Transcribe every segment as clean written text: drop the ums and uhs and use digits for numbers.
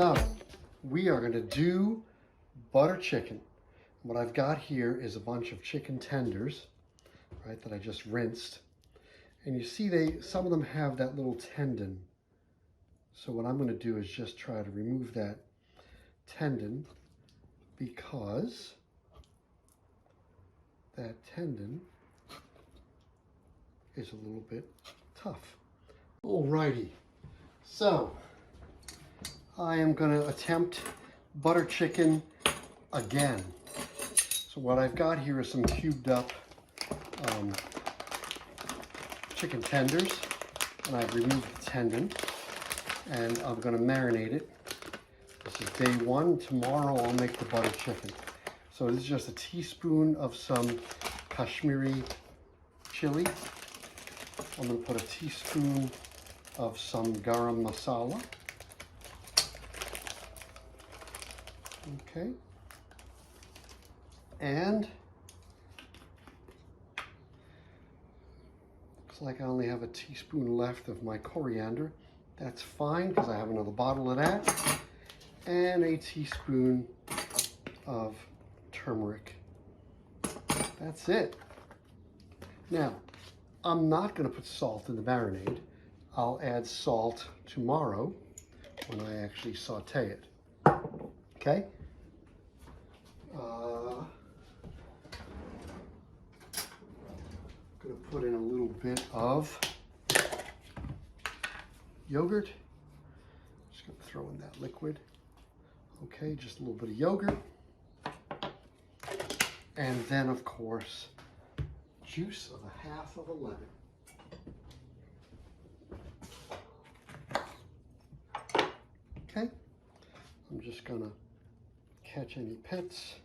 So we are going to do butter chicken. What I've got here is a bunch of chicken tenders, right, that I just rinsed. And you see some of them have that little tendon. So what I'm going to do is just try to remove that tendon, because that tendon is a little bit tough. Alrighty, so I am going to attempt butter chicken again. So what I've got here is some cubed up chicken tenders, and I've removed the tendon, and I'm going to marinate it. This is day one. Tomorrow I'll make the butter chicken. So this is just a teaspoon of some Kashmiri chili. I'm going to put a teaspoon of some garam masala. Okay. And looks like I only have a teaspoon left of my coriander. That's fine, because I have another bottle of that. And a teaspoon of turmeric. That's it. Now, I'm not going to put salt in the marinade. I'll add salt tomorrow when I actually saute it. Okay? I'm going to put in a little bit of yogurt. Just going to throw in that liquid. Okay, just a little bit of yogurt. And then, of course, juice of a half of a lemon. Okay, I'm just going to catch any pits.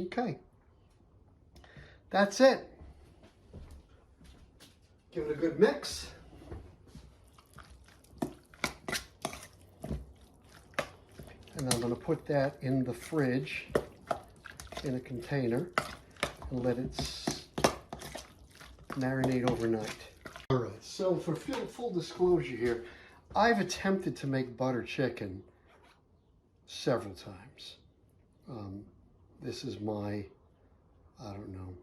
Okay, that's it. Give it a good mix. And I'm going to put that in the fridge in a container and let it marinate overnight. All right, so for full disclosure here, I've attempted to make butter chicken several times. This is my, I don't know,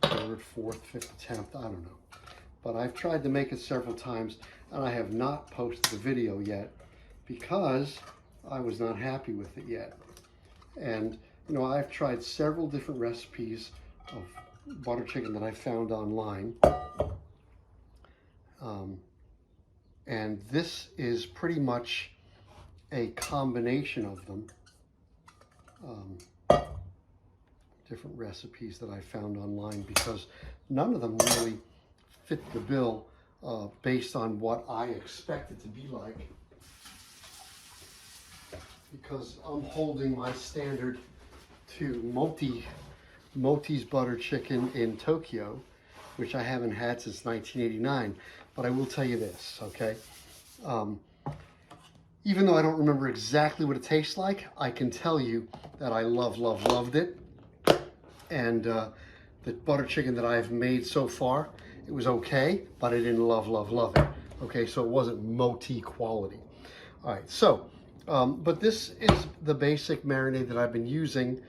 third, fourth, fifth attempt, I don't know. But I've tried to make it several times, and I have not posted the video yet because I was not happy with it yet. And, you know, I've tried several different recipes of butter chicken that I found online. And this is pretty much a combination of them. Different recipes that I found online, because none of them really fit the bill based on what I expect it to be like. Because I'm holding my standard to Moti's butter chicken in Tokyo, which I haven't had since 1989. But I will tell you this, okay? Even though I don't remember exactly what it tastes like, I can tell you that I loved it. And the butter chicken that I've made so far, it was okay, but I didn't love it. Okay, so it wasn't Moti quality. All right, so, but this is the basic marinade that I've been using.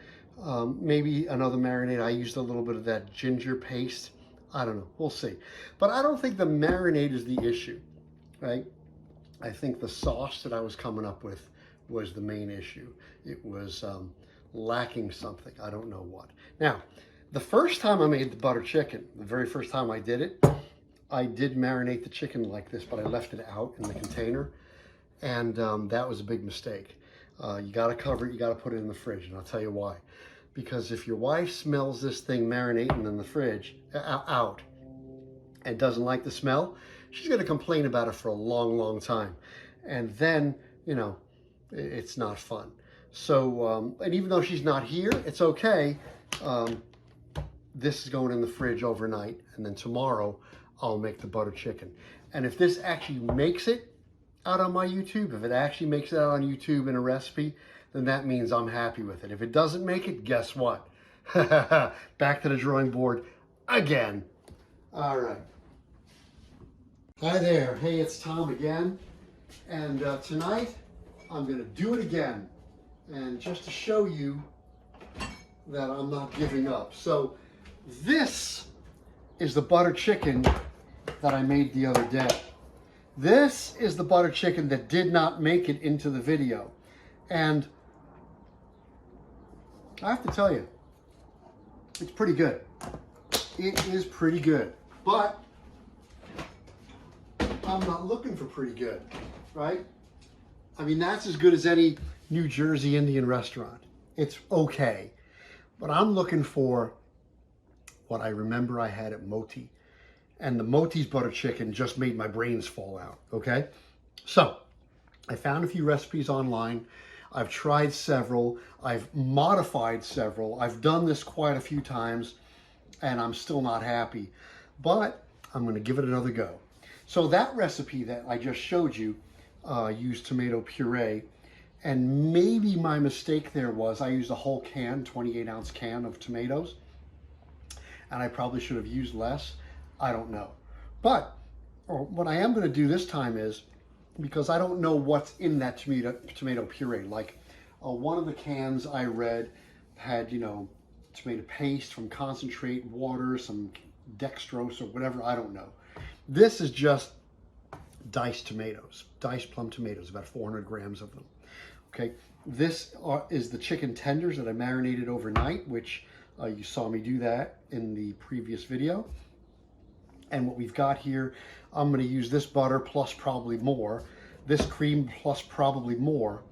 Maybe another marinade, I used a little bit of that ginger paste. I don't know, we'll see. But I don't think the marinade is the issue, right? I think the sauce that I was coming up with was the main issue. It was lacking something, I don't know what. Now, the first time I made the butter chicken, the very first time I did it, I did marinate the chicken like this, but I left it out in the container, and that was a big mistake. You gotta cover it, you gotta put it in the fridge, and I'll tell you why. Because if your wife smells this thing marinating in the fridge, out, and doesn't like the smell, she's gonna complain about it for a long time. And then, you know, it's not fun. So, and even though she's not here, it's okay. This is going in the fridge overnight, and then tomorrow I'll make the butter chicken. And if this actually makes it out on my YouTube, if it actually makes it out on YouTube in a recipe, then that means I'm happy with it. If it doesn't make it, guess what? Back to the drawing board again. All right. Hi there. Hey, it's Tom again. And tonight, I'm going to do it again. And just to show you that I'm not giving up. So this is the butter chicken that I made the other day. This is the butter chicken that did not make it into the video. And I have to tell you, it's pretty good. It is pretty good. But I'm not looking for pretty good, right? I mean, that's as good as any New Jersey Indian restaurant. It's okay. But I'm looking for what I remember I had at Moti. And the Moti's butter chicken just made my brains fall out, okay? So, I found a few recipes online. I've tried several. I've modified several. I've done this quite a few times, and I'm still not happy. But I'm going to give it another go. So that recipe that I just showed you used tomato puree. And maybe my mistake there was I used a whole can, 28-ounce can of tomatoes. And I probably should have used less. I don't know. But what I am going to do this time is, because I don't know what's in that tomato puree. Like one of the cans I read had, you know, tomato paste from concentrate, water, some dextrose or whatever. I don't know. This is just diced tomatoes, diced plum tomatoes, about 400 grams of them. Okay, this is the chicken tenders that I marinated overnight, which you saw me do that in the previous video. And what we've got here, I'm going to use this butter plus probably more, this cream plus probably more.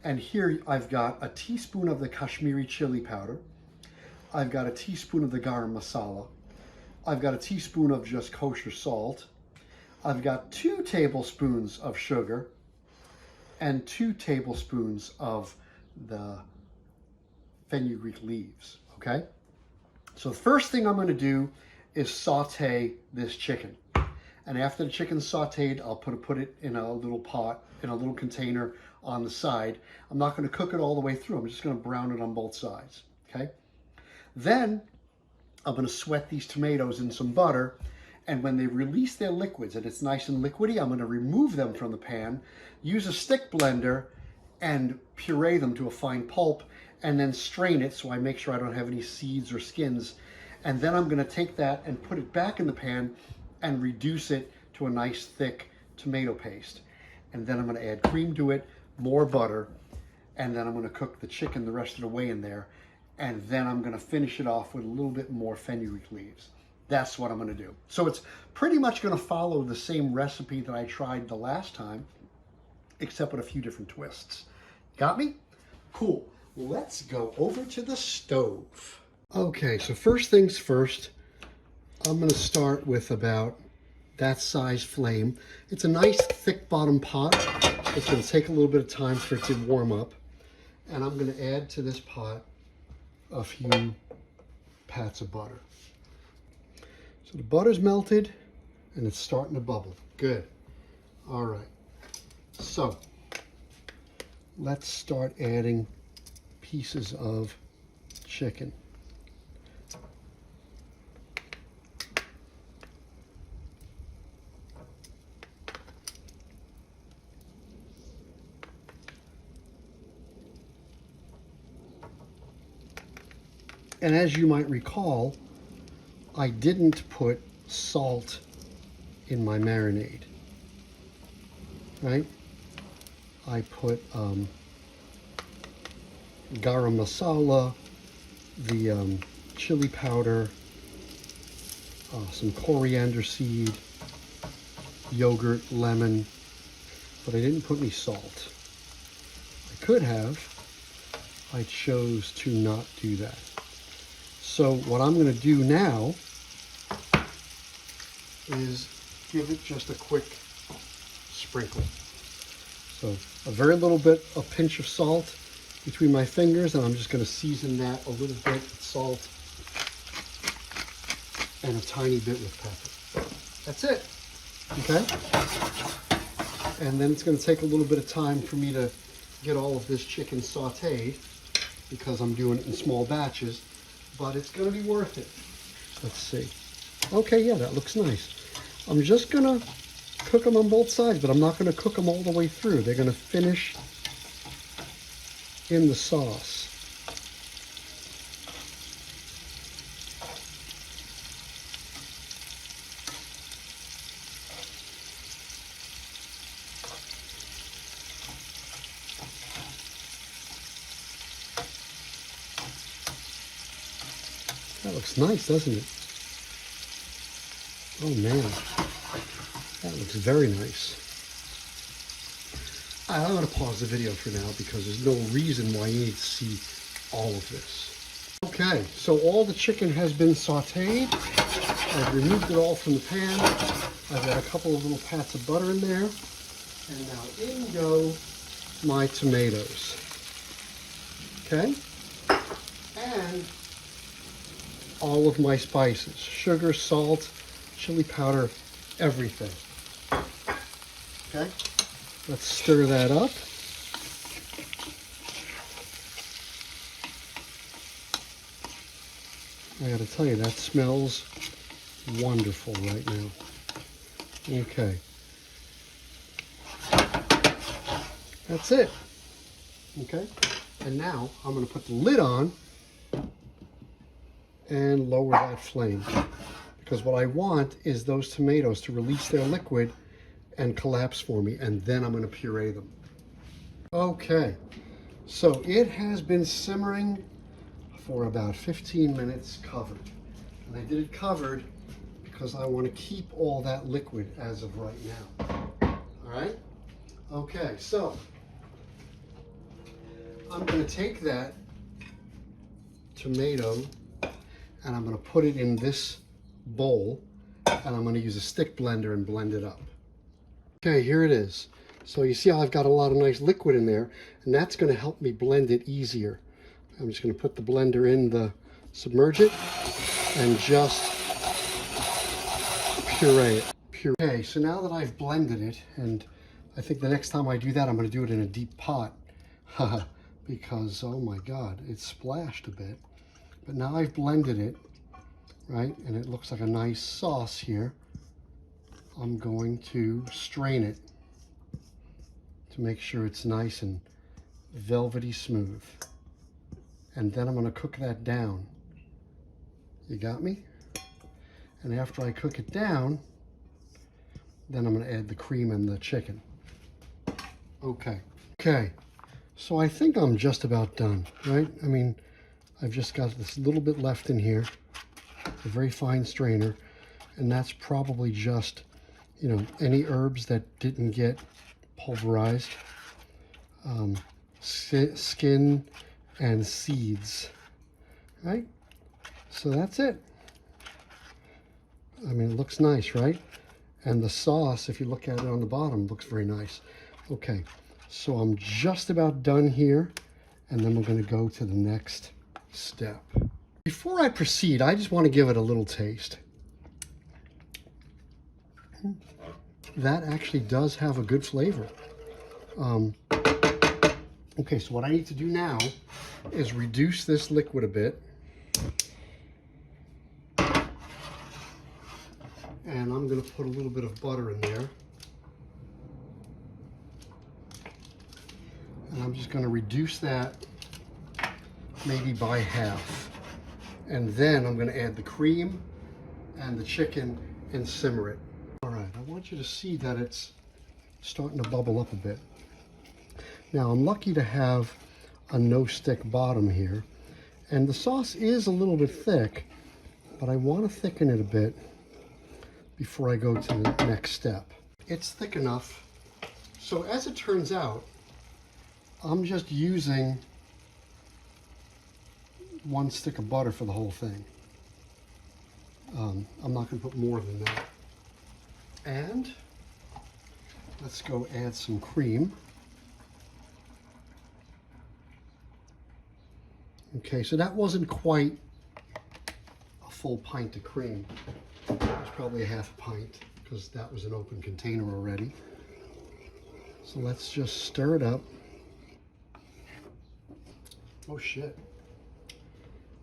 And here I've got a teaspoon of the Kashmiri chili powder. I've got a teaspoon of the garam masala. I've got a teaspoon of just kosher salt. I've got 2 tablespoons of sugar and 2 tablespoons of the fenugreek leaves, okay? So the first thing I'm going to do is saute this chicken. And after the chicken's sauteed, I'll put it in a little pot, in a little container on the side. I'm not going to cook it all the way through. I'm just going to brown it on both sides, okay? Then I'm going to sweat these tomatoes in some butter, and when they release their liquids and it's nice and liquidy, I'm going to remove them from the pan, use a stick blender, and puree them to a fine pulp, and then strain it so I make sure I don't have any seeds or skins. And then I'm going to take that and put it back in the pan and reduce it to a nice thick tomato paste. And then I'm going to add cream to it, more butter, and then I'm going to cook the chicken the rest of the way in there. And then I'm going to finish it off with a little bit more fenugreek leaves. That's what I'm going to do. So it's pretty much going to follow the same recipe that I tried the last time, except with a few different twists. Got me? Cool. Let's go over to the stove. Okay, so first things first, I'm going to start with about that size flame. It's a nice thick bottom pot. It's going to take a little bit of time for it to warm up. And I'm going to add to this pot a few pats of butter. So the butter's melted and it's starting to bubble. Good. All right. So let's start adding pieces of chicken. And as you might recall, I didn't put salt in my marinade, right? I put garam masala, the chili powder, some coriander seed, yogurt, lemon, but I didn't put any salt. I could have. I chose to not do that. So what I'm going to do now is give it just a quick sprinkle. So a very little bit, a pinch of salt between my fingers, and I'm just going to season that a little bit with salt and a tiny bit with pepper. That's it. Okay? And then it's going to take a little bit of time for me to get all of this chicken sauteed because I'm doing it in small batches. but it's going to be worth it. Let's see. Okay, yeah, that looks nice. I'm just going to cook them on both sides, but I'm not going to cook them all the way through. They're going to finish in the sauce. That looks nice, doesn't it? Oh man, that looks very nice. I'm going to pause the video for now because there's no reason why you need to see all of this. Okay, so all the chicken has been sauteed. I've removed it all from the pan. I've got a couple of little pats of butter in there. And now in go my tomatoes. Okay? And all of my spices, sugar, salt, chili powder, everything. Okay, let's stir that up. I gotta tell you, that smells wonderful right now. Okay, that's it. Okay, and now I'm gonna put the lid on and lower that flame, because what I want is those tomatoes to release their liquid and collapse for me, and then I'm going to puree them. Okay, so it has been simmering for about 15 minutes covered, and I did it covered because I want to keep all that liquid as of right now. All right, okay, so I'm going to take that tomato and I'm going to put it in this bowl, and I'm going to use a stick blender and blend it up. Okay, here it is. So you see how I've got a lot of nice liquid in there, and that's going to help me blend it easier. I'm just going to put the blender in the submerge it and just puree it. Okay, so now that I've blended it, and I think the next time I do that, I'm going to do it in a deep pot because, oh my God, it splashed a bit. But now I've blended it, right, and it looks like a nice sauce here. I'm going to strain it to make sure it's nice and velvety smooth. And then I'm going to cook that down. You got me? And after I cook it down, then I'm going to add the cream and the chicken. Okay. Okay. So I think I'm just about done, right? I mean, I've just got this little bit left in here, a very fine strainer, and that's probably just, you know, any herbs that didn't get pulverized, skin and seeds, right? So that's it. I mean, it looks nice, right? And the sauce, if you look at it on the bottom, looks very nice. Okay, so I'm just about done here, and then we're going to go to the next step. Before I proceed, I just want to give it a little taste. That actually does have a good flavor. Okay, so what I need to do now is reduce this liquid a bit. And I'm going to put a little bit of butter in there. And I'm just going to reduce that maybe by half. And then I'm going to add the cream and the chicken and simmer it. All right, I want you to see that it's starting to bubble up a bit. Now, I'm lucky to have a no-stick bottom here. And the sauce is a little bit thick, but I want to thicken it a bit before I go to the next step. It's thick enough. So as it turns out, I'm just using 1 stick of butter for the whole thing. I'm not going to put more than that. And let's go add some cream. Okay, so that wasn't quite a full pint of cream. It was probably a half a pint because that was an open container already. So let's just stir it up. Oh shit.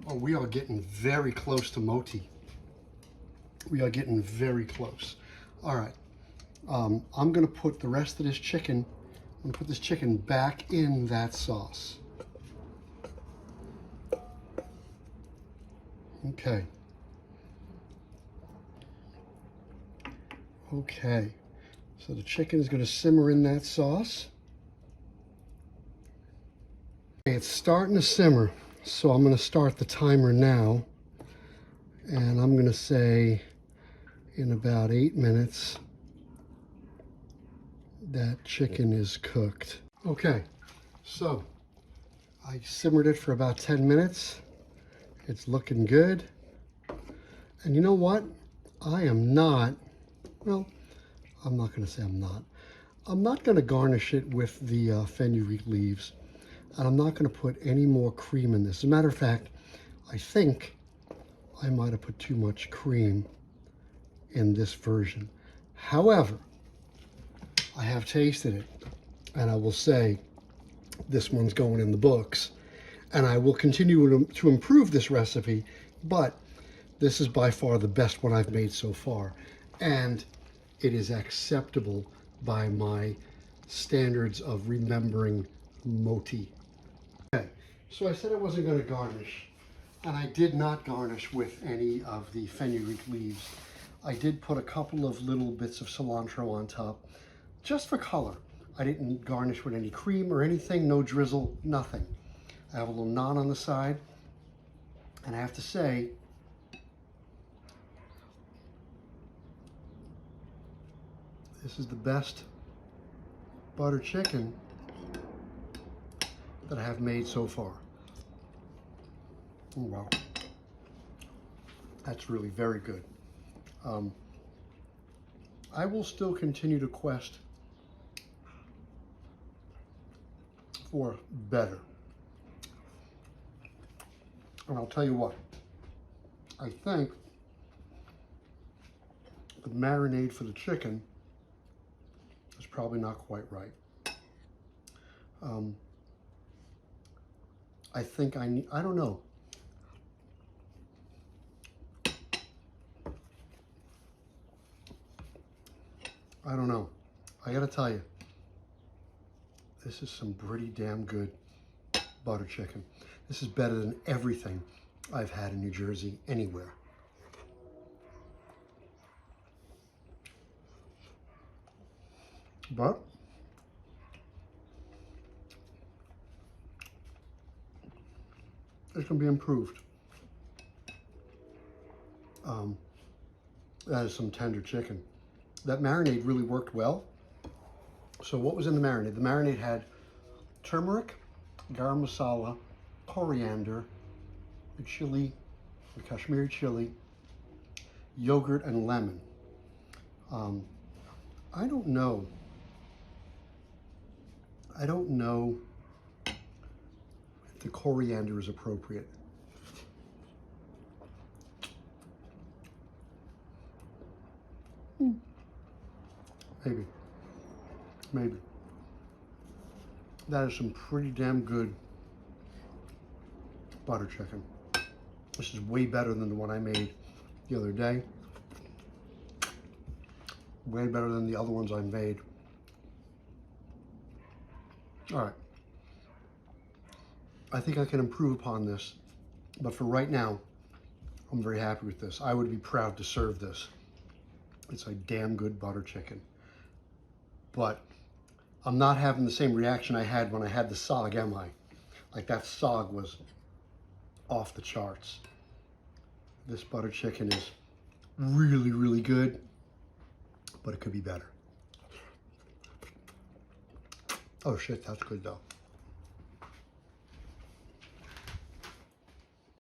Oh, we are getting very close to Moti. We are getting very close. All right, I'm gonna put the rest of this chicken, I'm gonna put this chicken back in that sauce. Okay. Okay, so the chicken is gonna simmer in that sauce. Okay, it's starting to simmer, so I'm gonna start the timer now. And I'm gonna say in about 8 minutes, that chicken is cooked. Okay, so I simmered it for about 10 minutes. It's looking good. And you know what? I am not, well, I'm not gonna say I'm not. I'm not gonna garnish it with the fenugreek leaves. And I'm not gonna put any more cream in this. As a matter of fact, I think I might have put too much cream in this version. However, I have tasted it, and I will say this one's going in the books, and I will continue to improve this recipe, but this is by far the best one I've made so far, and it is acceptable by my standards of remembering Moti. Okay, so I said I wasn't going to garnish, and I did not garnish with any of the fenugreek leaves. I did put a couple of little bits of cilantro on top, just for color. I didn't garnish with any cream or anything, no drizzle, nothing. I have a little naan on the side, and I have to say, this is the best butter chicken that I have made so far. Oh, wow. That's really very good. I will still continue to quest for better. And I'll tell you what, I think the marinade for the chicken is probably not quite right. I think I need, I don't know. I don't know. I gotta tell you, this is some pretty damn good butter chicken. This is better than everything I've had in New Jersey anywhere. But it can be improved. That is some tender chicken. That marinade really worked well. So what was in the marinade? The marinade had turmeric, garam masala, coriander, the chili, the Kashmiri chili, yogurt, and lemon. I don't know if the coriander is appropriate. Maybe. That is some pretty damn good butter chicken. This is way better than the one I made the other day. Way better than the other ones I made. All right. I think I can improve upon this, but for right now, I'm very happy with this. I would be proud to serve this. It's a damn good butter chicken. But I'm not having the same reaction I had when I had the sog, am I? Like, that sog was off the charts. This butter chicken is really, really good, but it could be better. Oh shit, that's good though.